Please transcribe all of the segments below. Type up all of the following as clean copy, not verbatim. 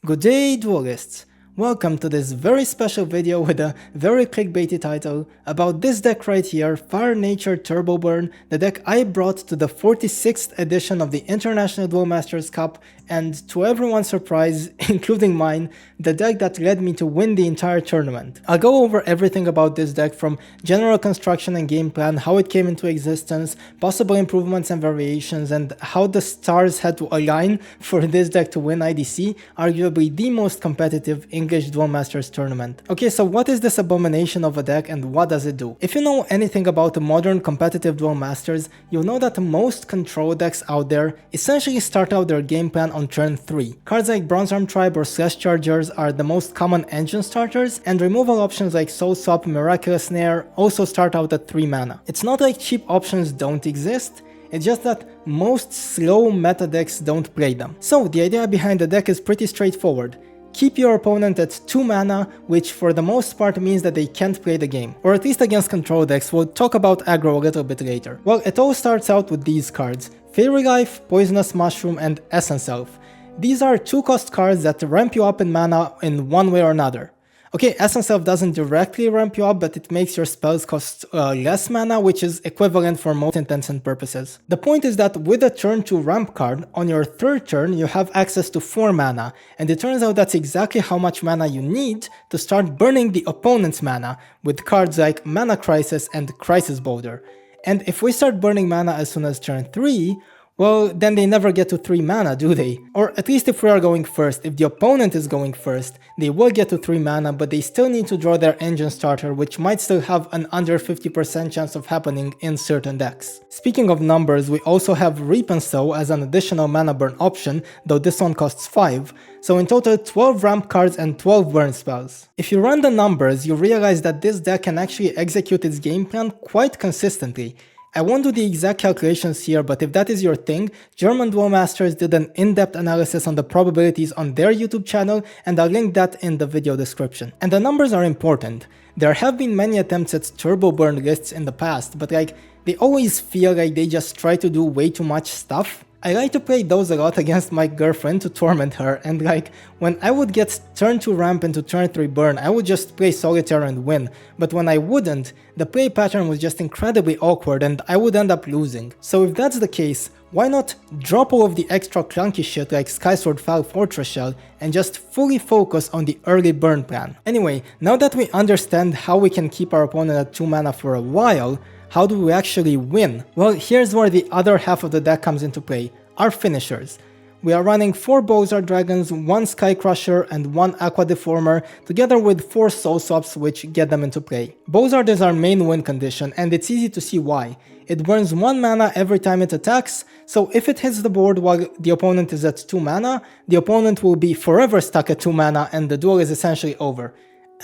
Good day, duelists! Welcome to this very special video with a very clickbaity title about this deck right here, Fire Nature Turbo Burn, the deck I brought to the 46th edition of the International Duel Masters Cup, and to everyone's surprise, including mine, the deck that led me to win the entire tournament. I'll go over everything about this deck, from general construction and game plan, how it came into existence, possible improvements and variations, and how the stars had to align for this deck to win IDC, arguably the most competitive English Duel Masters tournament. Okay, so what is this abomination of a deck and what does it do? If you know anything about the modern competitive Duel Masters, you'll know that most control decks out there essentially start out their game plan on turn 3. Cards like Bronze Arm Tribe or Slash Chargers are the most common engine starters, and removal options like Soul Swap, Miraculous Snare also start out at 3 mana. It's not like cheap options don't exist, it's just that most slow meta decks don't play them. So the idea behind the deck is pretty straightforward. Keep your opponent at 2 mana, which for the most part means that they can't play the game. Or at least against control decks. We'll talk about aggro a little bit later. Well, it all starts out with these cards: Fairy Life, Poisonous Mushroom, and Essence Elf. These are 2-cost cards that ramp you up in mana in one way or another. Okay, Essence Elf doesn't directly ramp you up, but it makes your spells cost less mana, which is equivalent for most intents and purposes. The point is that with a turn 2 ramp card, on your 3rd turn you have access to 4 mana, and it turns out that's exactly how much mana you need to start burning the opponent's mana, with cards like Mana Crisis and Crisis Boulder. And if we start burning mana as soon as turn 3, well, then they never get to 3 mana, do they? Or at least if we are going first, if the opponent is going first, they will get to 3 mana, but they still need to draw their engine starter, which might still have an under 50% chance of happening in certain decks. Speaking of numbers, we also have Reap and Sow as an additional mana burn option, though this one costs 5, so in total 12 ramp cards and 12 burn spells. If you run the numbers, you realize that this deck can actually execute its game plan quite consistently. I won't do the exact calculations here, but if that is your thing, German Duel Masters did an in-depth analysis on the probabilities on their YouTube channel, and I'll link that in the video description. And the numbers are important. There have been many attempts at turbo burn lists in the past, but they always feel like they just try to do way too much stuff. I like to play those a lot against my girlfriend to torment her, and when I would get turn 2 ramp into turn 3 burn, I would just play solitaire and win, but when I wouldn't, the play pattern was just incredibly awkward and I would end up losing. So if that's the case, why not drop all of the extra clunky shit like Skysword File Fortress Shell and just fully focus on the early burn plan? Anyway, now that we understand how we can keep our opponent at 2 mana for a while, how do we actually win? Well, here's where the other half of the deck comes into play, our finishers. We are running 4 Bozar Dragons, 1 Sky Crusher, and 1 Aqua Deformer, together with 4 Soul Swaps which get them into play. Bozard is our main win condition, and it's easy to see why. It burns 1 mana every time it attacks, so if it hits the board while the opponent is at 2 mana, the opponent will be forever stuck at 2 mana and the duel is essentially over.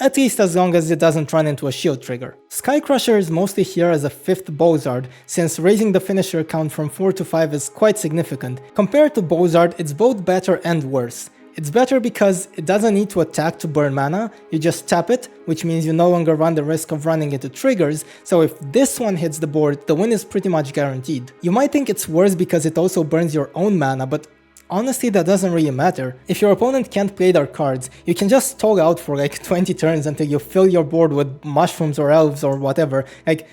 At least as long as it doesn't run into a shield trigger. Sky Crusher is mostly here as a 5th Bozard, since raising the finisher count from 4 to 5 is quite significant. Compared to Bozard, it's both better and worse. It's better because it doesn't need to attack to burn mana, you just tap it, which means you no longer run the risk of running into triggers, so if this one hits the board, the win is pretty much guaranteed. You might think it's worse because it also burns your own mana, but honestly, that doesn't really matter. If your opponent can't play their cards, you can just stall out for 20 turns until you fill your board with mushrooms or elves or whatever.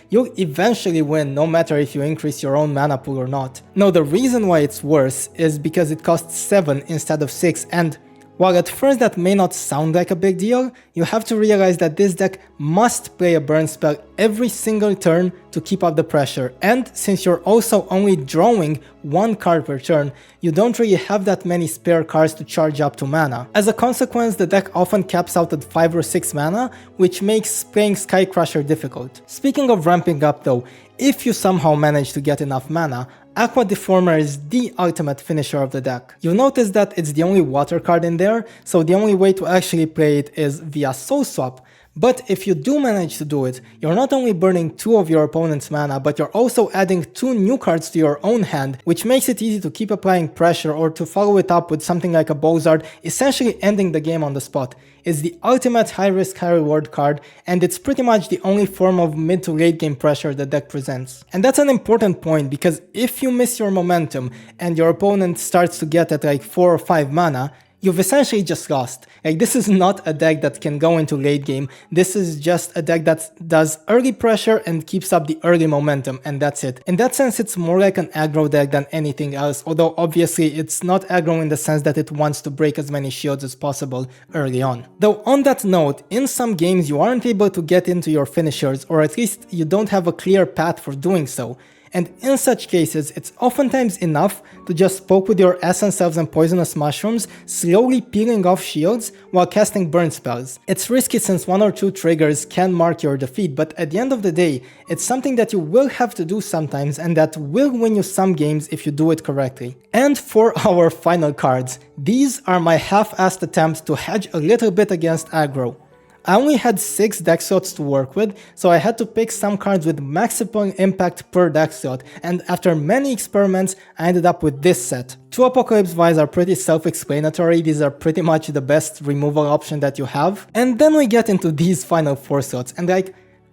You'll eventually win no matter if you increase your own mana pool or not. No, the reason why it's worse is because it costs 7 instead of 6, and while at first that may not sound like a big deal, you have to realize that this deck must play a burn spell every single turn to keep up the pressure, and since you're also only drawing 1 card per turn, you don't really have that many spare cards to charge up to mana. As a consequence, the deck often caps out at 5 or 6 mana, which makes playing Sky Crusher difficult. Speaking of ramping up though, if you somehow manage to get enough mana, Aqua Deformer is the ultimate finisher of the deck. You'll notice that it's the only water card in there, so the only way to actually play it is via Soul Swap. But if you do manage to do it, you're not only burning 2 of your opponent's mana, but you're also adding 2 new cards to your own hand, which makes it easy to keep applying pressure or to follow it up with something like a Bozard, essentially ending the game on the spot. It's the ultimate high risk high reward card, and it's pretty much the only form of mid to late game pressure the deck presents. And that's an important point, because if you miss your momentum and your opponent starts to get at 4 or 5 mana, you've essentially just lost. Like, this is not a deck that can go into late game. This is just a deck that does early pressure and keeps up the early momentum, and that's it. In that sense, it's more like an aggro deck than anything else, although obviously it's not aggro in the sense that it wants to break as many shields as possible early on. Though on that note, in some games you aren't able to get into your finishers, or at least you don't have a clear path for doing so. And in such cases, it's oftentimes enough to just poke with your Essence Cells and Poisonous Mushrooms, slowly peeling off shields while casting burn spells. It's risky since 1 or 2 triggers can mark your defeat, but at the end of the day, it's something that you will have to do sometimes and that will win you some games if you do it correctly. And for our final cards, these are my half-assed attempt to hedge a little bit against aggro. I only had 6 deck slots to work with, so I had to pick some cards with maximum impact per deck slot, and after many experiments, I ended up with this set. 2 Apocalypse Vials are pretty self-explanatory, these are pretty much the best removal option that you have. And then we get into these final 4 slots, and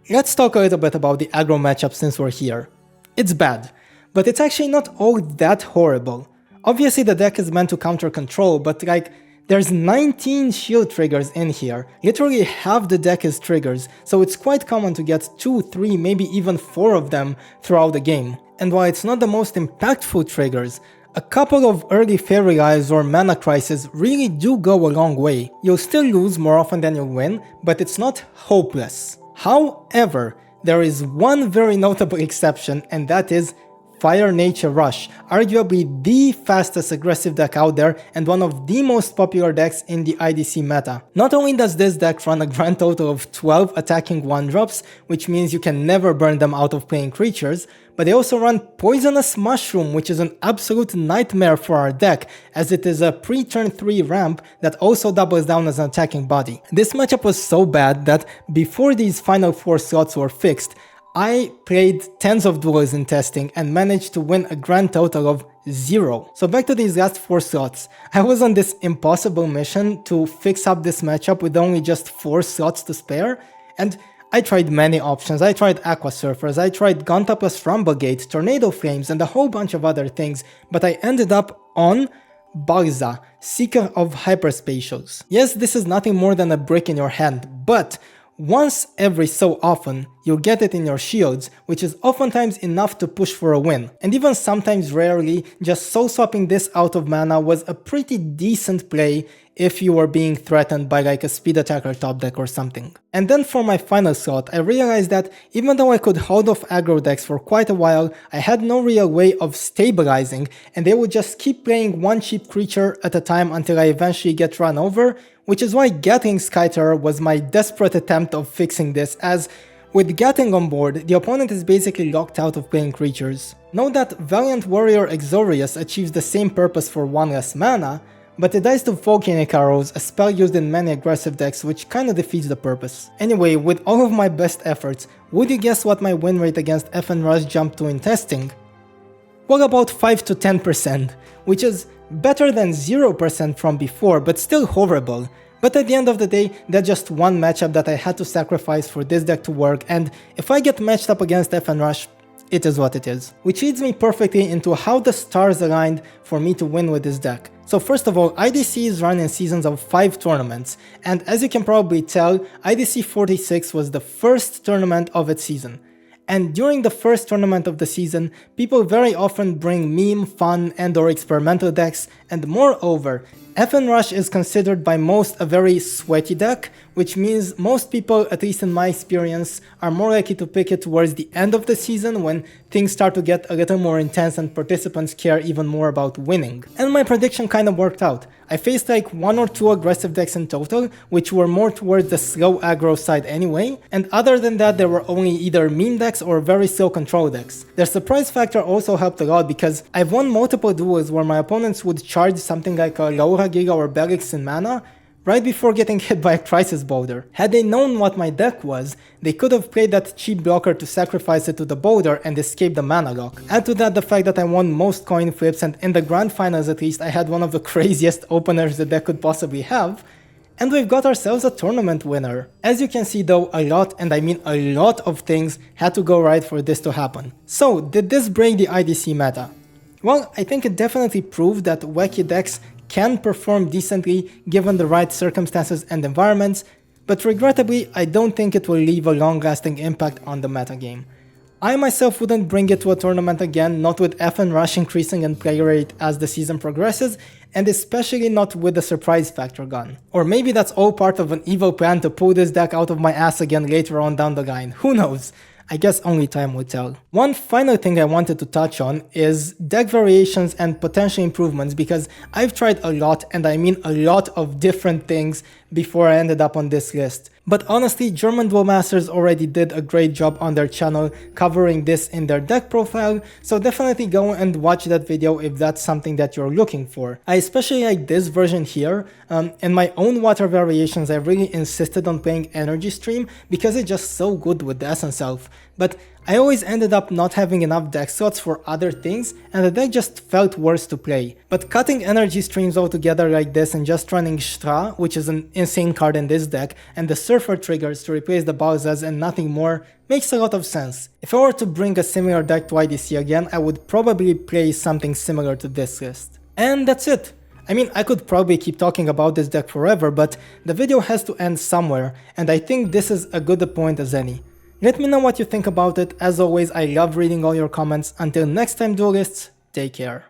let's talk a little bit about the aggro matchup since we're here. It's bad, but it's actually not all that horrible. Obviously the deck is meant to counter control, but there's 19 shield triggers in here, literally half the deck is triggers, so it's quite common to get 2, 3, maybe even 4 of them throughout the game. And while it's not the most impactful triggers, a couple of early Fairy Lives or Mana Crisis really do go a long way. You'll still lose more often than you'll win, but it's not hopeless. However, there is one very notable exception, and that is Fire Nature Rush, arguably the fastest aggressive deck out there and one of the most popular decks in the IDC meta. Not only does this deck run a grand total of 12 attacking 1-drops, which means you can never burn them out of playing creatures, but they also run Poisonous Mushroom, which is an absolute nightmare for our deck, as it is a pre-turn 3 ramp that also doubles down as an attacking body. This matchup was so bad that before these final 4 slots were fixed, I played tens of duels in testing and managed to win a grand total of 0. So back to these last 4 slots. I was on this impossible mission to fix up this matchup with only just 4 slots to spare, and I tried many options. I tried Aqua Surfers, I tried Gonta plus Rumblegate, Tornado Flames, and a whole bunch of other things, but I ended up on Balza, Seeker of Hyperspatials. Yes, this is nothing more than a brick in your hand, but once every so often, you'll get it in your shields, which is oftentimes enough to push for a win. And even sometimes rarely, just soul swapping this out of mana was a pretty decent play if you were being threatened by a speed attacker top deck or something. And then for my final slot, I realized that even though I could hold off aggro decks for quite a while, I had no real way of stabilizing, and they would just keep playing one cheap creature at a time until I eventually get run over, which is why Gatling Skyterer was my desperate attempt of fixing this, as with Gatling on board, the opponent is basically locked out of playing creatures. Note that Valiant Warrior Exorius achieves the same purpose for 1 less mana, but it dies to Volcanic Arrows, a spell used in many aggressive decks which kinda defeats the purpose. Anyway, with all of my best efforts, would you guess what my win rate against FNrush jumped to in testing? Well, about 5 to 10%, which is better than 0% from before, but still horrible. But at the end of the day, that's just one matchup that I had to sacrifice for this deck to work, and if I get matched up against FNrush, it is what it is. Which leads me perfectly into how the stars aligned for me to win with this deck. So first of all, IDC is run in seasons of 5 tournaments, and as you can probably tell, IDC 46 was the first tournament of its season. And during the first tournament of the season, people very often bring meme, fun, and/or experimental decks, and moreover, FNrush is considered by most a very sweaty deck, which means most people, at least in my experience, are more likely to pick it towards the end of the season when things start to get a little more intense and participants care even more about winning. And my prediction kind of worked out. I faced like 1 or 2 aggressive decks in total, which were more towards the slow aggro side anyway, and other than that there were only either meme decks or very slow control decks. Their surprise factor also helped a lot because I've won multiple duels where my opponents would charge something like a Laura Giga or Belix in mana, right before getting hit by a Crisis Boulder. Had they known what my deck was, they could have played that cheap blocker to sacrifice it to the Boulder and escape the mana lock. Add to that the fact that I won most coin flips, and in the grand finals at least I had one of the craziest openers the deck could possibly have, and we've got ourselves a tournament winner. As you can see though, a lot, and I mean a lot of things had to go right for this to happen. So did this break the IDC meta? Well, I think it definitely proved that wacky decks can perform decently given the right circumstances and environments, but regrettably I don't think it will leave a long-lasting impact on the metagame. I myself wouldn't bring it to a tournament again, not with FN rush increasing in play rate as the season progresses, and especially not with the surprise factor gun. Or maybe that's all part of an evil plan to pull this deck out of my ass again later on down the line, who knows? I guess only time will tell. One final thing I wanted to touch on is deck variations and potential improvements, because I've tried a lot, and I mean a lot of different things before I ended up on this list. But honestly, German Duel Masters already did a great job on their channel covering this in their deck profile, so definitely go and watch that video if that's something that you're looking for. I especially like this version here. In my own water variations, I really insisted on playing Energy Stream because it's just so good with the Essence Elf. But I always ended up not having enough deck slots for other things, and the deck just felt worse to play. But cutting energy streams all together like this and just running Stra, which is an insane card in this deck, and the Surfer triggers to replace the Balzas and nothing more, makes a lot of sense. If I were to bring a similar deck to IDC again, I would probably play something similar to this list. And that's it. I mean, I could probably keep talking about this deck forever, but the video has to end somewhere, and I think this is as good a point as any. Let me know what you think about it. As always, I love reading all your comments. Until next time, duelists, take care.